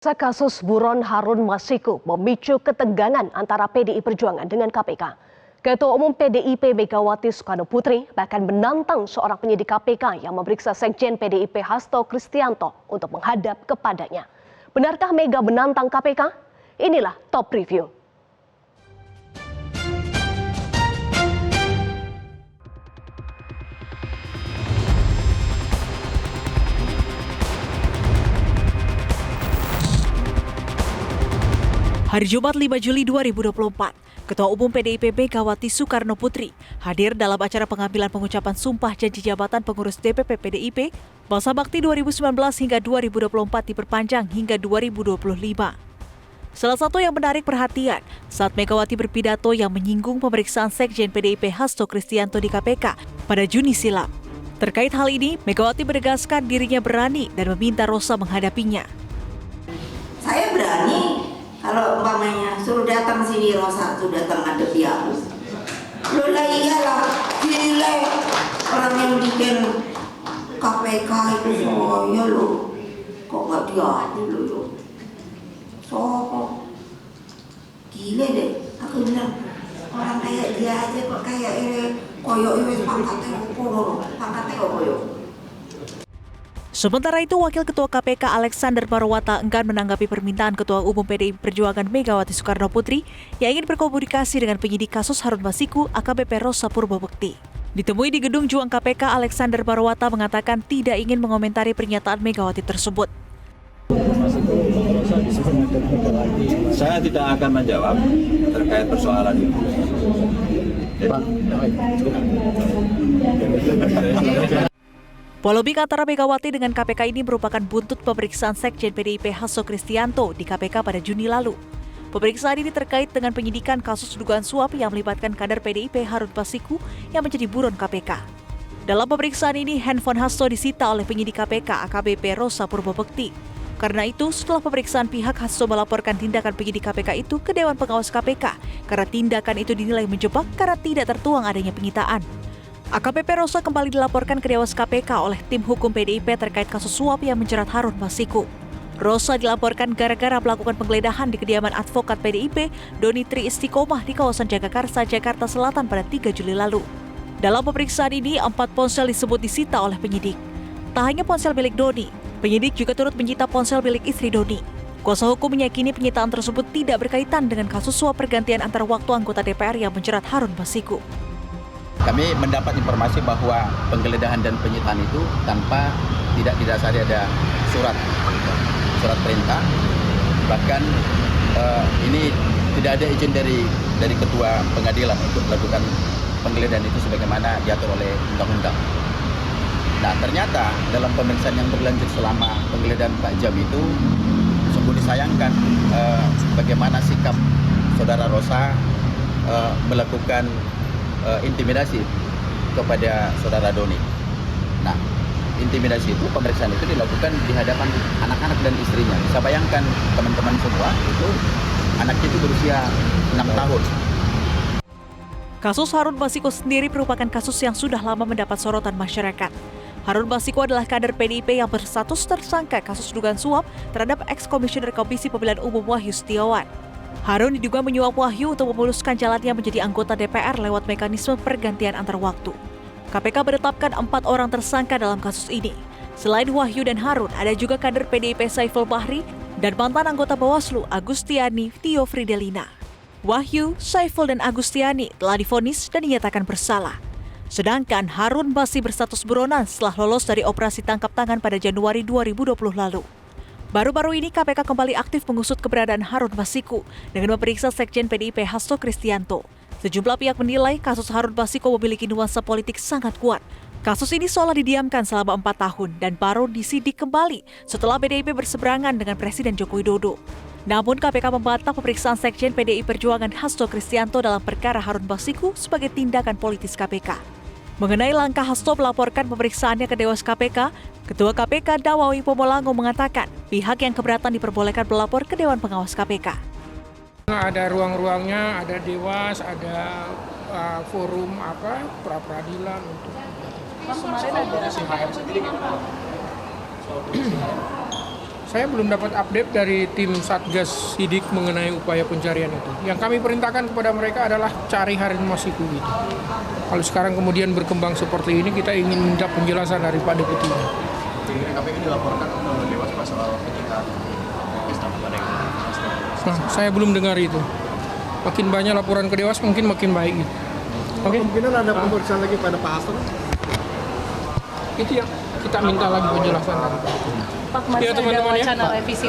Kasus buron Harun Masiku memicu ketegangan antara PDI Perjuangan dengan KPK. Ketua Umum PDIP Megawati Soekarnoputri bahkan menantang seorang penyidik KPK yang memeriksa Sekjen PDIP Hasto Kristianto untuk menghadap kepadanya. Benarkah Mega menantang KPK? Inilah Top Review. Hari Jumat 5 Juli 2024, Ketua Umum PDIP Megawati Soekarnoputri hadir dalam acara pengambilan pengucapan sumpah janji jabatan pengurus DPP PDIP masa bakti 2019 hingga 2024 diperpanjang hingga 2025. Salah satu yang menarik perhatian saat Megawati berpidato yang menyinggung pemeriksaan Sekjen PDIP Hasto Kristianto di KPK pada Juni silam. Terkait hal ini, Megawati menegaskan dirinya berani dan meminta Rosa menghadapinya. Saya berani. Kalau umpamanya suruh datang sini Rosa, sudah datang ngadepi aku. Loh lah iyalah, gila orang yang bikin KPK itu saya loh. Kok nggak diadu loh? Sopo? Gila deh, aku bilang orang kayak dia aja kok kayak ini koyok ini pangkatnya koyo. Sementara itu, Wakil Ketua KPK Alexander Marwata enggan menanggapi permintaan Ketua Umum PDI Perjuangan Megawati Soekarnoputri yang ingin berkomunikasi dengan penyidik kasus Harun Masiku AKBP Rosa Purwobekti. Ditemui di gedung Juang KPK, Alexander Marwata mengatakan tidak ingin mengomentari pernyataan Megawati tersebut. Saya tidak akan menjawab terkait persoalan itu. Polemik antara Megawati dengan KPK ini merupakan buntut pemeriksaan Sekjen PDIP Hasto Kristianto di KPK pada Juni lalu. Pemeriksaan ini terkait dengan penyidikan kasus dugaan suap yang melibatkan kader PDIP Harun Masiku yang menjadi buron KPK. Dalam pemeriksaan ini, handphone Hasto disita oleh penyidik KPK AKBP Rosa Purwobekti. Karena itu, setelah pemeriksaan pihak Hasto melaporkan tindakan penyidik KPK itu ke Dewan Pengawas KPK karena tindakan itu dinilai menjebak karena tidak tertuang adanya penyitaan. AKBP Rosa kembali dilaporkan ke Dewas KPK oleh tim hukum PDIP terkait kasus suap yang menjerat Harun Masiku. Rosa dilaporkan gara-gara melakukan penggeledahan di kediaman advokat PDIP Doni Tri Istiqomah di kawasan Jagakarsa, Jakarta Selatan pada 3 Juli lalu. Dalam pemeriksaan ini, 4 ponsel disebut disita oleh penyidik. Tak hanya ponsel milik Doni, penyidik juga turut menyita ponsel milik istri Doni. Kuasa hukum meyakini penyitaan tersebut tidak berkaitan dengan kasus suap pergantian antar waktu anggota DPR yang menjerat Harun Masiku. Kami mendapat informasi bahwa penggeledahan dan penyitaan itu tanpa tidak didasari ada surat perintah. Bahkan ini tidak ada izin dari ketua pengadilan untuk melakukan penggeledahan itu sebagaimana diatur oleh undang-undang. Nah, ternyata dalam pemeriksaan yang berlanjut selama penggeledahan 4 jam itu sungguh disayangkan bagaimana sikap saudara Rosa melakukan intimidasi kepada saudara Doni. Nah, intimidasi itu, pemeriksaan itu dilakukan di hadapan anak-anak dan istrinya. Bisa bayangkan teman-teman semua itu anaknya itu berusia 6 tahun. Kasus Harun Masiku sendiri merupakan kasus yang sudah lama mendapat sorotan masyarakat. Harun Masiku adalah kader PDIP yang berstatus tersangka kasus dugaan suap terhadap ex-komisioner Komisi Pemilihan Umum Wahyu Setiawan. Harun diduga menyuap Wahyu untuk memuluskan jalannya menjadi anggota DPR lewat mekanisme pergantian antar waktu. KPK menetapkan 4 orang tersangka dalam kasus ini. Selain Wahyu dan Harun, ada juga kader PDIP Saiful Bahri dan mantan anggota Bawaslu Agustiani Tio Fridelina. Wahyu, Saiful, dan Agustiani telah divonis dan dinyatakan bersalah. Sedangkan Harun masih berstatus buronan setelah lolos dari operasi tangkap tangan pada Januari 2020 lalu. Baru-baru ini KPK kembali aktif mengusut keberadaan Harun Masiku dengan memeriksa Sekjen PDIP Hasto Kristianto. Sejumlah pihak menilai kasus Harun Masiku memiliki nuansa politik sangat kuat. Kasus ini seolah didiamkan selama 4 tahun dan baru disidik kembali setelah PDIP berseberangan dengan Presiden Joko Widodo. Namun KPK membantah pemeriksaan Sekjen PDI Perjuangan Hasto Kristianto dalam perkara Harun Masiku sebagai tindakan politis KPK. Mengenai langkah Hasto melaporkan pemeriksaannya ke Dewas KPK, Ketua KPK Dawawi Pomolango mengatakan pihak yang keberatan diperbolehkan melapor ke Dewan Pengawas KPK. Ada ruang-ruangnya, ada Dewas, ada forum pra-peradilan untuk. Kemarin ada CHR sendiri gimana? Saya belum dapat update dari tim Satgas Sidik mengenai upaya pencarian itu. Yang kami perintahkan kepada mereka adalah cari Harun Masiku gitu. Kalau sekarang kemudian berkembang seperti ini, kita ingin minta penjelasan dari Pak Deputi. KPK dilaporkan ke Dewas soal penyitaan Nah, saya belum dengar itu. Makin banyak laporan ke Dewas, mungkin makin baik gitu. Oke. Kemungkinan ada pemeriksaan lagi pada Pak Hasto. Itu yang kita minta lagi penjelasan dari Pak. Pak, masih Ya, teman-teman, ada ya. wacana revisi.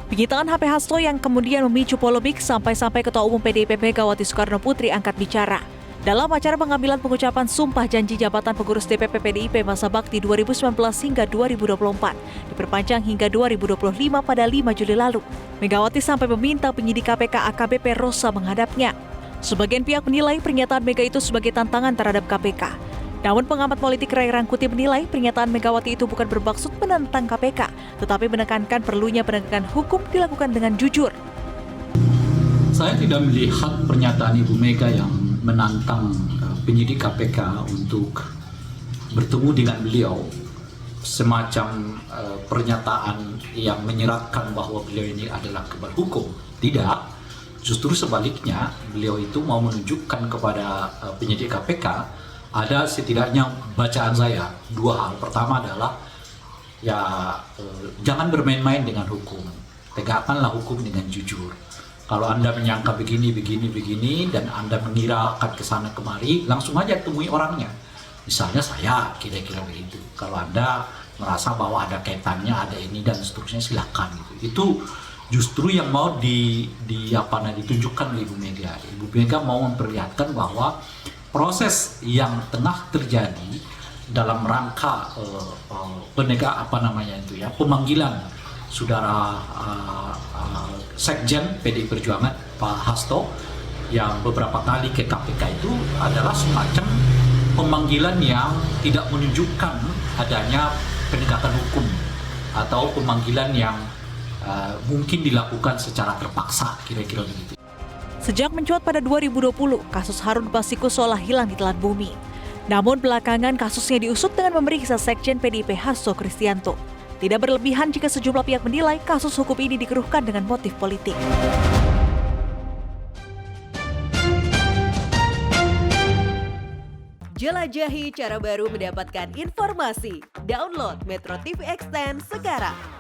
Penyitaan HP Hasto yang kemudian memicu polemik sampai Ketua Umum PDIP Megawati Soekarno Putri angkat bicara. Dalam acara pengambilan pengucapan sumpah janji jabatan pengurus DPP PDIP masa bakti 2019 hingga 2024, diperpanjang hingga 2025 pada 5 Juli lalu. Megawati sampai meminta penyidik KPK AKBP Rosa menghadapnya. Sebagian pihak menilai pernyataan Mega itu sebagai tantangan terhadap KPK. Namun pengamat politik Ray Rangkuti menilai pernyataan Megawati itu bukan bermaksud menentang KPK, tetapi menekankan perlunya penegakan hukum dilakukan dengan jujur. Saya tidak melihat pernyataan Ibu Mega yang menantang penyidik KPK untuk bertemu dengan beliau semacam pernyataan yang menyeratkan bahwa beliau ini adalah kebal hukum. Tidak, justru sebaliknya beliau itu mau menunjukkan kepada penyidik KPK ada setidaknya bacaan saya dua hal. Pertama adalah jangan bermain-main dengan hukum, tegakkanlah hukum dengan jujur. Kalau Anda menyangka begini dan Anda mengira akan kesana kemari, langsung aja temui orangnya. Misalnya saya kira-kira begitu. Kalau Anda merasa bahwa ada kaitannya, ada ini dan seterusnya, silakan gitu. Itu justru yang mau ditunjukkan oleh Ibu Mega. Ibu Mega mau memperlihatkan bahwa proses yang tengah terjadi dalam rangka pemanggilan saudara Sekjen PDI Perjuangan Pak Hasto yang beberapa kali ke KPK itu adalah semacam pemanggilan yang tidak menunjukkan adanya penegakan hukum atau pemanggilan yang mungkin dilakukan secara terpaksa, kira-kira begitu. Sejak mencuat pada 2020, kasus Harun Masiku seolah hilang di telan bumi. Namun belakangan kasusnya diusut dengan memeriksa Sekjen PDIP Hasto Kristianto. Tidak berlebihan jika sejumlah pihak menilai kasus hukum ini dikeruhkan dengan motif politik. Jelajahi cara baru mendapatkan informasi. Download Metro TV Extend sekarang.